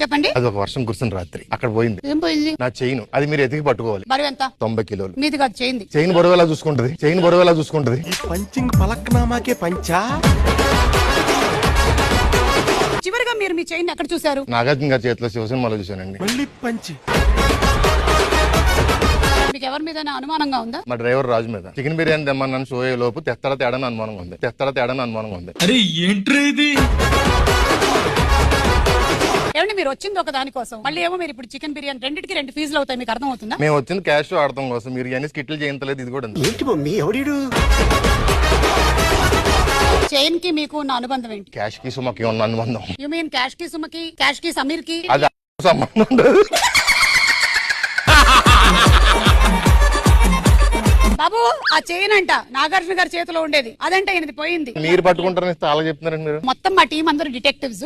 చెప్పండి. అది ఒక వర్షం కురిసిన రాత్రి అక్కడ పోయింది. ఏం పోయింది? నా చైన్. అది మీరు ఎతికి పట్టుకోవాలి. బరువు ఎంత? 90 కిలోలు. మీది కాదు, చేయింది. చైన్ బరువు ఎలా చూసుకుంటది? చైన్ బరువు ఎలా చూసుకుంటది? ఈ పంచింగ్ పలక్నామాకే పంచా. చివరిగా మీరు మీ చైన్ ఎక్కడ చూసారు? నాగార్జున గారి చేతిలో శివసినిమాలో చూశానండి. మళ్ళీ పంచి. మీకు ఎవరి మీద అనుమానంగా ఉందా? మా డ్రైవర్ రాజు మీద. చికెన్ బిర్యానీ తెమ్మన్నాను షో అయ్యే లోపు తెత్తడ తేడాని అనుమానంగా ఉంది. తెత్తడ తేడాని అనుమానంగా ఉంది. అరే ఏంట్రీ ఇది? ఏమండి మీరు వచ్చింది ఒక దానికోసం, మళ్ళీ ఏమో మీరు ఇప్పుడు చికెన్ బిర్యానీ రెండింటికి 2 ఫీజులు అవుతాయి. మీకు అర్థం అవుతుందా? మేము వచ్చింది క్యాష్ ఆడటం కోసం. మీరు అన్ని స్కిట్లు చేయించలేదు. ఇది కూడా ఉంది. ఏంటి మమ్మీ ఎవడీడు? చైన్ కి మీకు ఉన్న అనుబంధం ఏంటి? క్యాష్ కి సుమకి ఉన్న అనుబంధం. యు మీన్ క్యాష్ కి సుమకి, క్యాష్ కి సమీర్ కి? అది సంబంధం ఉండదు. బాబు ఆ చైన్ అంట నాగార్జున గారి చేతిలో ఉండేది, అదంటే ఈయనది పోయింది. మీరు పట్టుకుంటారని చాలా చెప్తున్నారండి మీరు. మొత్తం మా టీం అందరూ డిటెక్టివ్స్.